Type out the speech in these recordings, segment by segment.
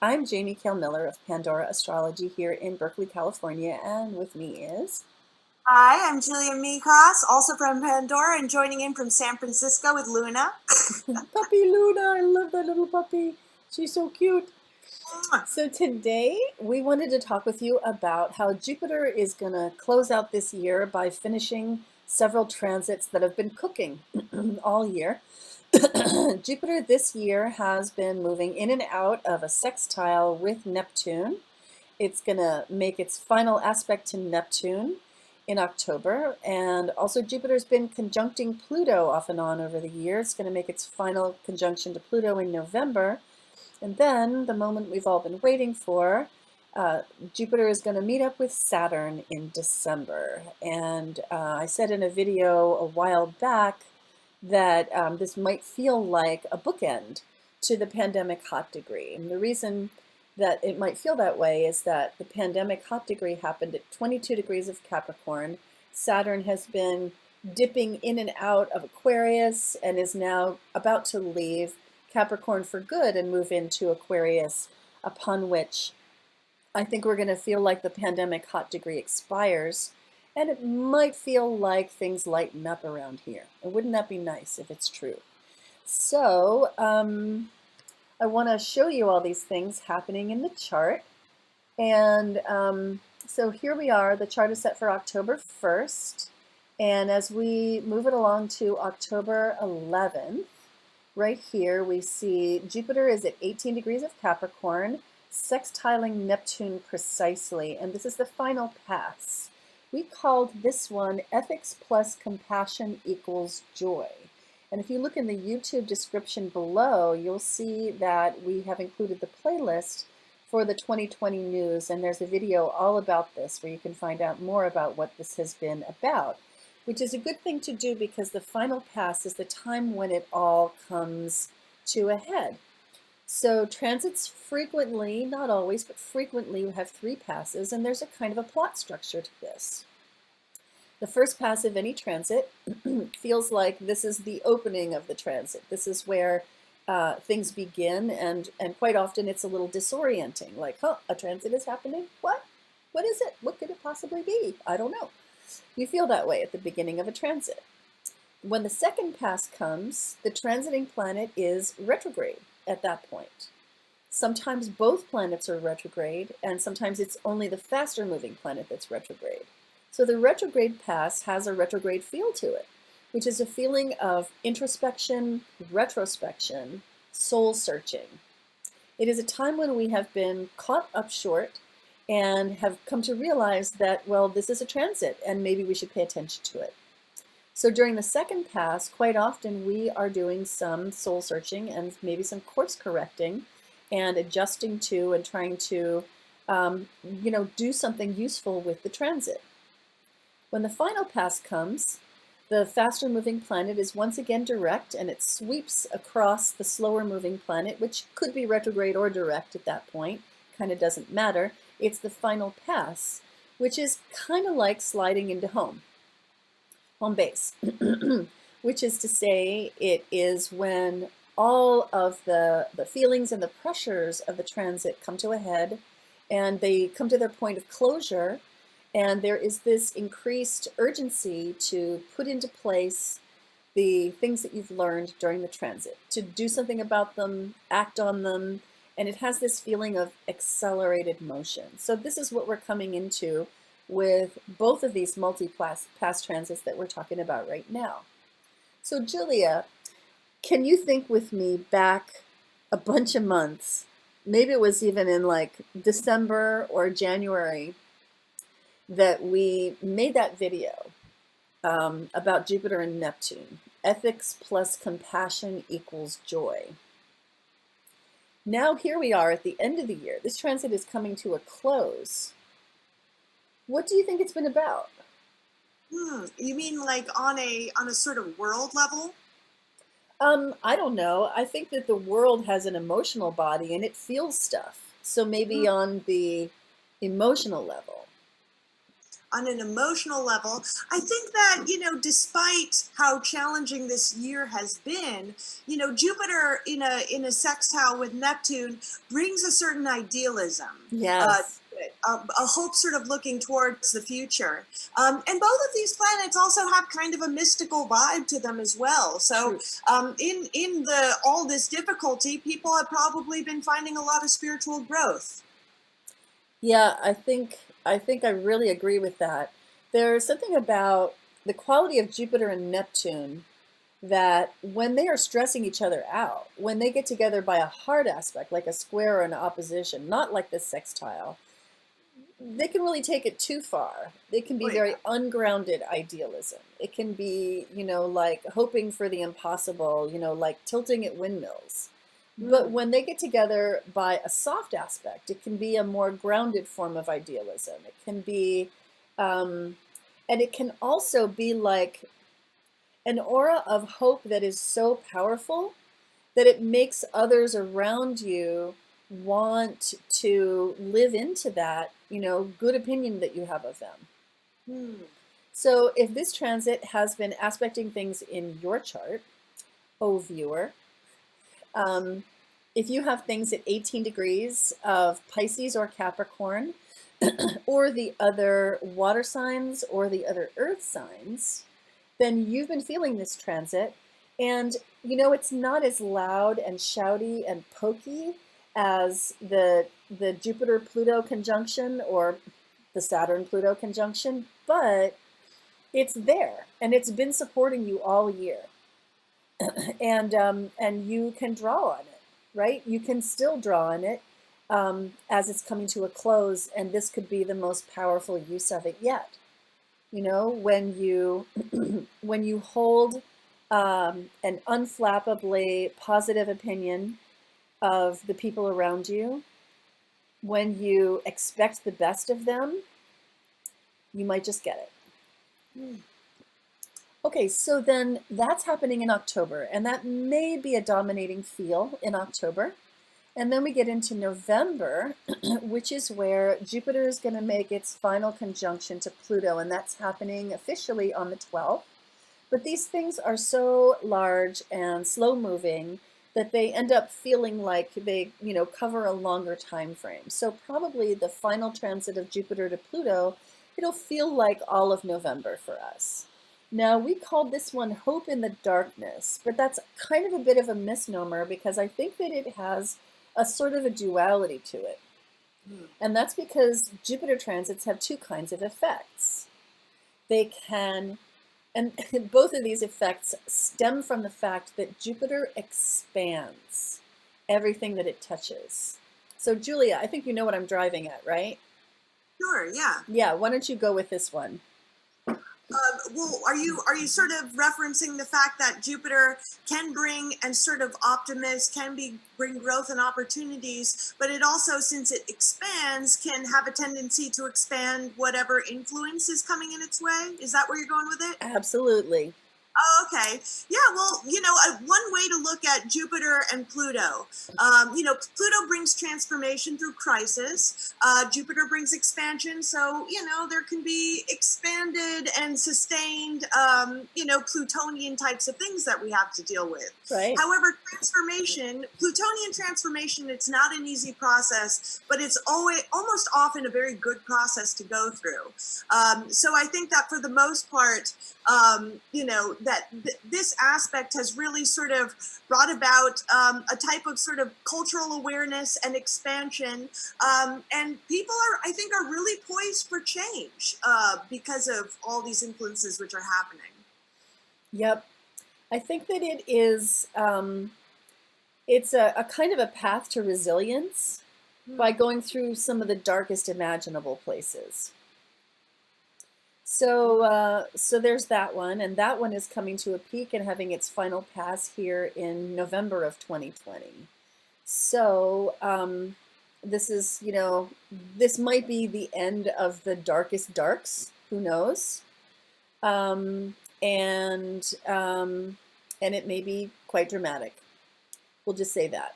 I'm Jamie Kale Miller of Pandora Astrology here in Berkeley, California, and with me is... Hi, I'm Julia Mikos, also from Pandora, and joining in from San Francisco with Luna. Puppy Luna. I love that little puppy. She's so cute. So today we wanted to talk with you about how Jupiter is going to close out this year by finishing several transits that have been cooking all year. Jupiter this year has been moving in and out of a sextile with Neptune. It's going to make its final aspect to Neptune in October, and also Jupiter's been conjuncting Pluto off and on over the year. It's going to make its final conjunction to Pluto in November, and then the moment we've all been waiting for, Jupiter is going to meet up with Saturn in December. And I said in a video a while back that this might feel like a bookend to the pandemic hot degree. And the reason that it might feel that way is that the pandemic hot degree happened at 22 degrees of Capricorn. Saturn has been dipping in and out of Aquarius and is now about to leave Capricorn for good and move into Aquarius, upon which I think we're going to feel like the pandemic hot degree expires, and it might feel like things lighten up around here. And wouldn't that be nice if it's true? So, I want to show you all these things happening in the chart. And so here we are. The chart is set for October 1st. And as we move it along to October 11th, right here we see Jupiter is at 18 degrees of Capricorn, sextiling Neptune precisely. And this is the final pass. We called this one Ethics plus Compassion equals Joy. And if you look in the YouTube description below, you'll see that we have included the playlist for the 2020 news, and there's a video all about this where you can find out more about what this has been about, which is a good thing to do because the final pass is the time when it all comes to a head. So transits frequently, not always, but frequently have 3 passes, and there's a kind of a plot structure to this. The first pass of any transit feels like this is the opening of the transit. This is where things begin, and quite often it's a little disorienting, like, huh, a transit is happening? What? What is it? What could it possibly be? I don't know. You feel that way at the beginning of a transit. When the second pass comes, the transiting planet is retrograde at that point. Sometimes both planets are retrograde, and sometimes it's only the faster moving planet that's retrograde. So the retrograde pass has a retrograde feel to it, which is a feeling of introspection, retrospection, soul searching. It is a time when we have been caught up short and have come to realize that, well, this is a transit and maybe we should pay attention to it. So during the second pass, quite often we are doing some soul searching and maybe some course correcting and adjusting to and trying to, do something useful with the transit. When the final pass comes, the faster moving planet is once again direct, and it sweeps across the slower moving planet, which could be retrograde or direct at that point, kind of doesn't matter. It's the final pass, which is kind of like sliding into home base, which is to say it is when all of the feelings and the pressures of the transit come to a head, and they come to their point of closure. And there is this increased urgency to put into place the things that you've learned during the transit, to do something about them, act on them, and it has this feeling of accelerated motion. So this is what we're coming into with both of these multi-pass transits that we're talking about right now. So Julia, can you think with me back a bunch of months, maybe it was even in like December or January, that we made that video about Jupiter and Neptune. Ethics plus compassion equals joy. Now here we are at the end of the year. This transit is coming to a close. What do you think it's been about? You mean like on a sort of world level? I don't know. I think that the world has an emotional body and it feels stuff. So maybe on the emotional level. on an emotional level. I think that, despite how challenging this year has been, Jupiter in a sextile with Neptune brings a certain idealism. Yes. A hope sort of looking towards the future. And both of these planets also have kind of a mystical vibe to them as well. So True. in the all this difficulty, people have probably been finding a lot of spiritual growth. Yeah, I really agree with that. There's something about the quality of Jupiter and Neptune that when they are stressing each other out, when they get together by a hard aspect, like a square or an opposition, not like the sextile, they can really take it too far. It can Oh be very yeah. ungrounded idealism. It can be, like hoping for the impossible, like tilting at windmills. But Hmm. when they get together by a soft aspect, it can be a more grounded form of idealism. It can be, um, and it can also be like an aura of hope that is so powerful that it makes others around you want to live into that, good opinion that you have of them. Hmm. So if this transit has been aspecting things in your chart, oh viewer, um, if you have things at 18 degrees of Pisces or Capricorn, or the other water signs or the other earth signs, then you've been feeling this transit. And it's not as loud and shouty and pokey as the Jupiter Pluto conjunction or the Saturn Pluto conjunction, but it's there and it's been supporting you all year. And you can draw on it, right? You can still draw on it as it's coming to a close, and this could be the most powerful use of it yet. When you when you hold an unflappably positive opinion of the people around you, when you expect the best of them, you might just get it. Hmm. Okay, so then that's happening in October, and that may be a dominating feel in October. And then we get into November, which is where Jupiter is going to make its final conjunction to Pluto, and that's happening officially on the 12th. But these things are so large and slow moving that they end up feeling like they, cover a longer time frame. So probably the final transit of Jupiter to Pluto, it'll feel like all of November for us. Now, we called this one Hope in the Darkness, but that's kind of a bit of a misnomer because I think that it has a sort of a duality to it. Hmm. And that's because Jupiter transits have two kinds of effects. They can, and both of these effects stem from the fact that Jupiter expands everything that it touches. So, Julia, I think you know what I'm driving at, right? Sure. Yeah. Yeah, why don't you go with this one? Well, are you sort of referencing the fact that Jupiter can bring and sort of optimist can bring growth and opportunities, but it also, since it expands, can have a tendency to expand whatever influence is coming in its way? Is that where you're going with it? Absolutely. Oh, okay. Yeah, well, one way to look at Jupiter and Pluto, Pluto brings transformation through crisis. Jupiter brings expansion. So, there can be expanded and sustained, Plutonian types of things that we have to deal with. Right. However, Plutonian transformation, it's not an easy process, but it's almost often a very good process to go through. So I think that for the most part, this aspect has really sort of brought about a type of sort of cultural awareness and expansion, and people I think, are really poised for change because of all these influences which are happening. Yep. I think that it's a kind of a path to resilience by Hmm. going through some of the darkest imaginable places. So there's that one, and that one is coming to a peak and having its final pass here in November of 2020. So this is, this might be the end of the darkest darks. Who knows? Um, and um, and it may be quite dramatic. We'll just say that.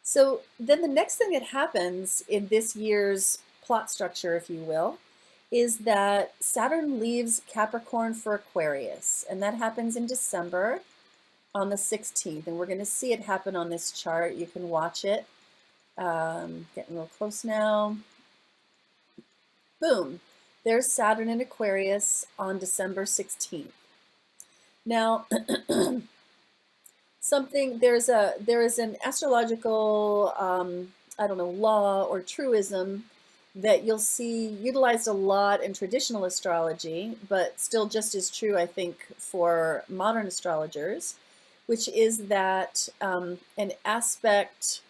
So then the next thing that happens in this year's plot structure, if you will, is that Saturn leaves Capricorn for Aquarius, and that happens in December on the 16th. And we're going to see it happen on this chart. You can watch it. Getting real close now. Boom. There's Saturn in Aquarius on December 16th. Now, there is an astrological, I don't know, law or truism that you'll see utilized a lot in traditional astrology, but still just as true, I think, for modern astrologers, which is that an aspect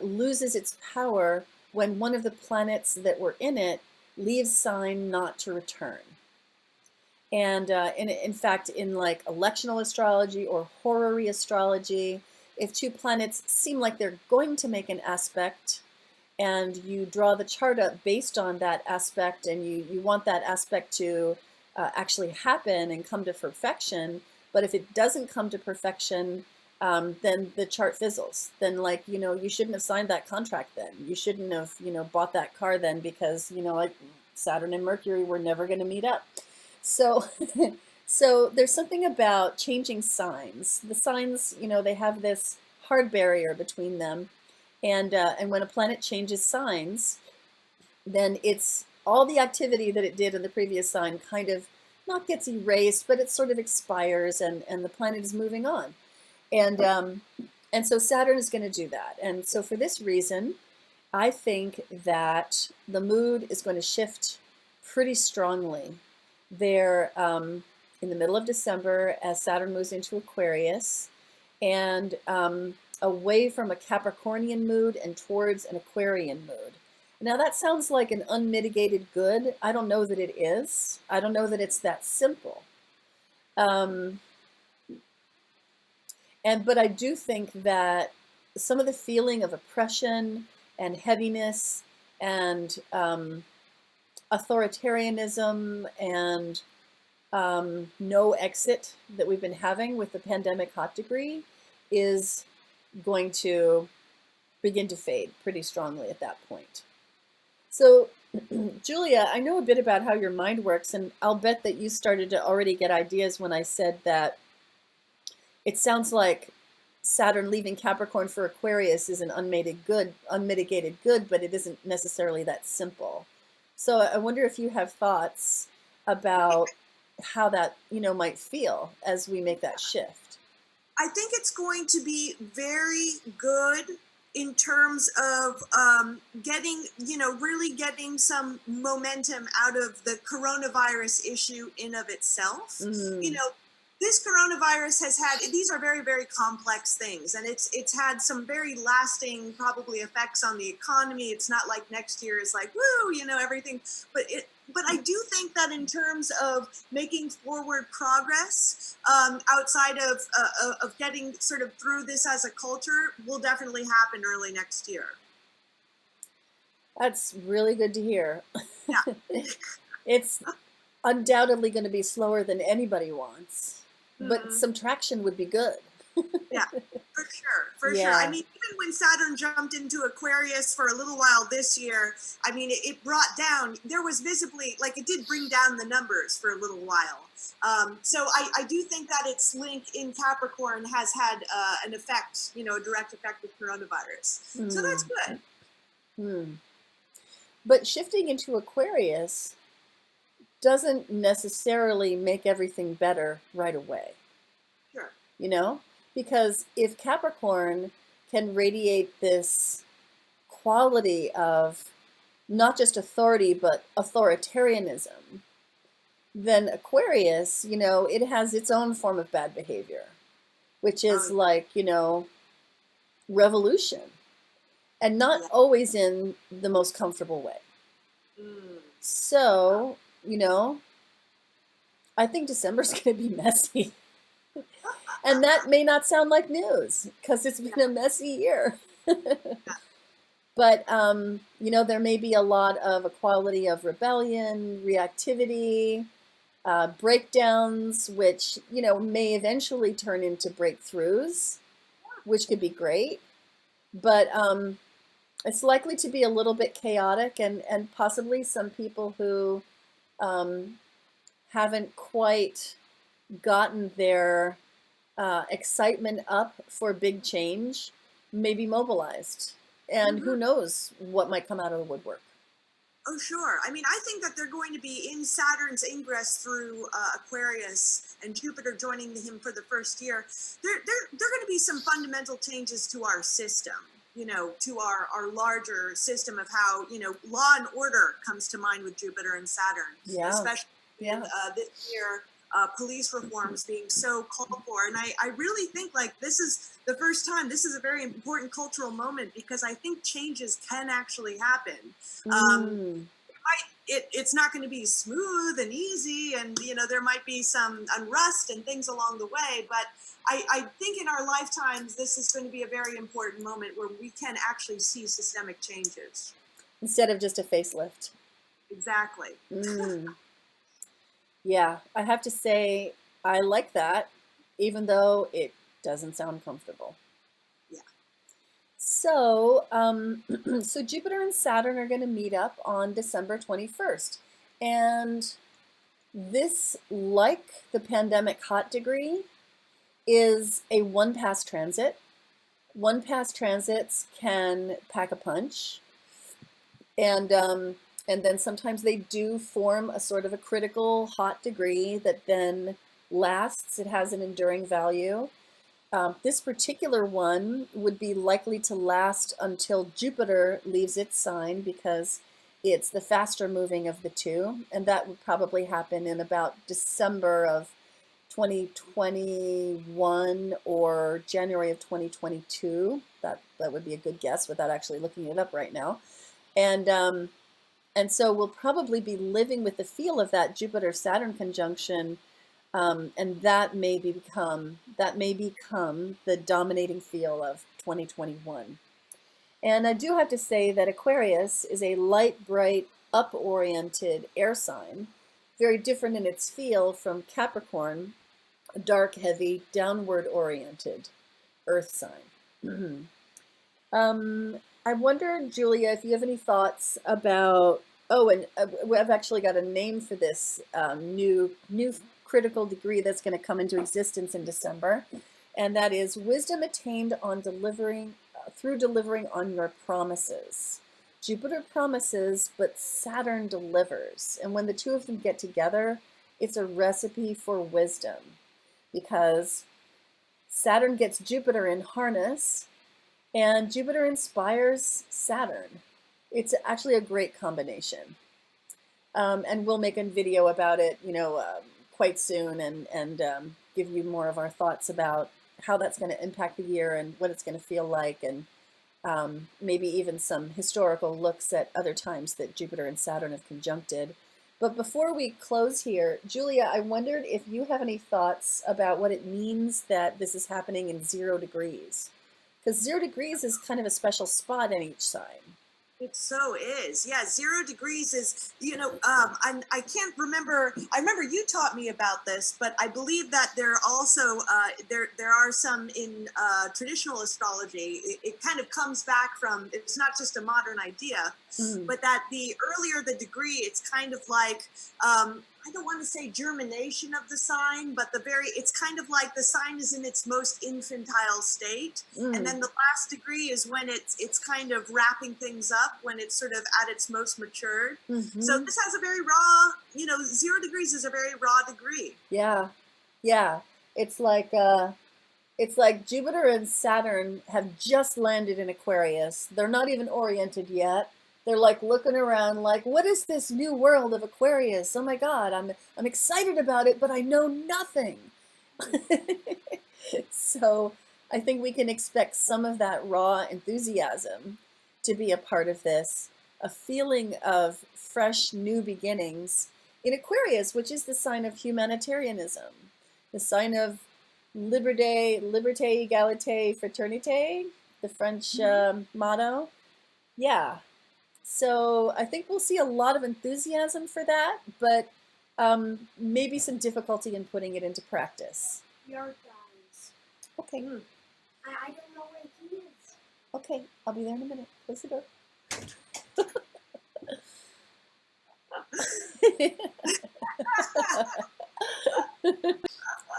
loses its power when one of the planets that were in it leaves sign not to return. And in fact, in like electional astrology or horary astrology, if two planets seem like they're going to make an aspect, and you draw the chart up based on that aspect, and you want that aspect to actually happen and come to perfection, but if it doesn't come to perfection, then the chart fizzles. Then, like, you shouldn't have signed that contract then. You shouldn't have, bought that car then, because, like Saturn and Mercury were never going to meet up. So, so there's something about changing signs. The signs, they have this hard barrier between them. And when a planet changes signs, then it's all the activity that it did in the previous sign kind of not gets erased, but it sort of expires, and the planet is moving on. And so Saturn is going to do that. And so for this reason, I think that the mood is going to shift pretty strongly there in the middle of December as Saturn moves into Aquarius, and away from a Capricornian mood and towards an Aquarian mood. Now that sounds like an unmitigated good. I don't know that it is. I don't know that it's that simple. But I do think that some of the feeling of oppression and heaviness and authoritarianism and no exit that we've been having with the pandemic hot degree is going to begin to fade pretty strongly at that point. So, Julia, I know a bit about how your mind works, and I'll bet that you started to already get ideas when I said that it sounds like Saturn leaving Capricorn for Aquarius is an unmitigated good, but it isn't necessarily that simple. So I wonder if you have thoughts about how that, might feel as we make that shift. I think it's going to be very good in terms of getting, really getting some momentum out of the coronavirus issue in of itself. Mm-hmm. This coronavirus has had, these are very, very complex things, and it's had some very lasting probably effects on the economy. It's not like next year is like, woo, everything, but I do think that in terms of making forward progress outside of getting sort of through this as a culture will definitely happen early next year. That's really good to hear. Yeah. It's undoubtedly going to be slower than anybody wants. But some traction would be good. Yeah, for sure. I mean, even when Saturn jumped into Aquarius for a little while this year, I mean, it brought down, there was visibly, like it did bring down the numbers for a little while. So I do think that its link in Capricorn has had an effect, a direct effect with coronavirus. So that's good. But shifting into Aquarius doesn't necessarily make everything better right away. Sure. Because if Capricorn can radiate this quality of not just authority, but authoritarianism, then Aquarius, it has its own form of bad behavior, which is like, revolution, and not always in the most comfortable way. So, I think December's going to be messy. And that may not sound like news because it's been a messy year. But, there may be a lot of a quality of rebellion, reactivity, breakdowns, which, may eventually turn into breakthroughs, which could be great. But It's likely to be a little bit chaotic, and possibly some people who um, haven't quite gotten their excitement up for big change may be mobilized. And who Hmm. knows what might come out of the woodwork. Oh, sure. I mean, I think that they're going to be in Saturn's ingress through Aquarius and Jupiter joining him for the first year. There going to be some fundamental changes to our system, to our larger system of how, law and order comes to mind with Jupiter and Saturn, Yeah, especially with yeah. this year. Police reforms being so called for. And I really think like this is the first time, this is a very important cultural moment because I think changes can actually happen. Um, Mm. it's not going to be smooth and easy, and there might be some unrest and things along the way, but I think in our lifetimes this is going to be a very important moment where we can actually see systemic changes. Instead of just a facelift. Exactly. Mm. Yeah, I have to say, I like that, even though it doesn't sound comfortable. Yeah. So, so Jupiter and Saturn are going to meet up on December 21st. And this, like the pandemic hot degree, is a one pass transit. One pass transits can pack a punch, and then sometimes they do form a sort of a critical hot degree that then lasts. It has an enduring value. This particular one would be likely to last until Jupiter leaves its sign because it's the faster moving of the two, and that would probably happen in about December of 2021 or January of 2022. That would be a good guess without actually looking it up right now. And so we'll probably be living with the feel of that Jupiter-Saturn conjunction, and that may become the dominating feel of 2021. And I do have to say that Aquarius is a light, bright, up-oriented air sign, very different in its feel from Capricorn, a dark, heavy, downward-oriented earth sign. I wonder, Julia, if you have any thoughts about. Oh, and I've actually got a name for this new critical degree that's going to come into existence in December, and that is wisdom attained on delivering through delivering on your promises. Jupiter promises, but Saturn delivers, and when the two of them get together, it's a recipe for wisdom because Saturn gets Jupiter in harness and Jupiter inspires Saturn. It's actually a great combination. And we'll make a video about it, quite soon, and give you more of our thoughts about how that's going to impact the year and what it's going to feel like, and maybe even some historical looks at other times that Jupiter and Saturn have conjuncted. But before we close here, Julia, I wondered if you have any thoughts about what it means that this is happening in 0 degrees. Because 0 degrees is kind of a special spot in each sign. It so is. Yeah, 0 degrees is, I can't remember. I remember you taught me about this, but I believe that there also, there are some in traditional astrology. It kind of comes back from, it's not just a modern idea, but that the earlier the degree, it's kind of like, I don't want to say germination of the sign, but it's kind of like the sign is in its most infantile state. And then the last degree is when it's kind of wrapping things up, when it's sort of at its most matured. So this has a very raw, 0 degrees is a very raw degree. Yeah, yeah. It's like Jupiter and Saturn have just landed in Aquarius. They're not even oriented yet. They're like looking around like, what is this new world of Aquarius? Oh my God, I'm excited about it, but I know nothing. So I think we can expect some of that raw enthusiasm to be a part of this, a feeling of fresh new beginnings in Aquarius, which is the sign of humanitarianism, the sign of liberté, égalité, fraternité, the French motto. Yeah. So I think we'll see a lot of enthusiasm for that, but maybe some difficulty in putting it into practice. Your guys. Okay. I don't know where he is. Okay, I'll be there in a minute. Close the door.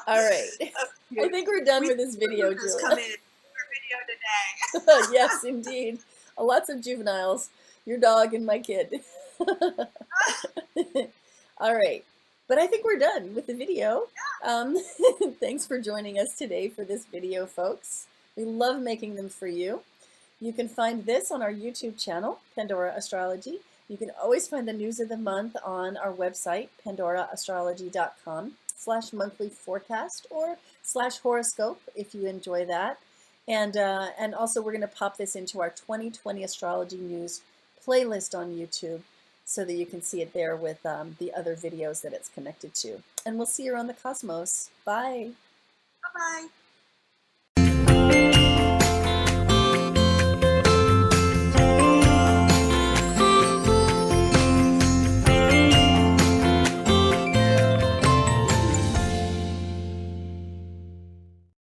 All right. I think we're done with this video, Has Julia. come in for video today. Yes, indeed. Lots of juveniles. Your dog and my kid. All right. But I think we're done with the video. Thanks for joining us today for this video, folks. We love making them for you. You can find this on our YouTube channel, Pandora Astrology. You can always find the news of the month on our website, pandoraastrology.com/monthly forecast or /horoscope if you enjoy that. And also we're going to pop this into our 2020 astrology news playlist on YouTube so that you can see it there with the other videos that it's connected to. And we'll see you around the cosmos. Bye. Bye-bye.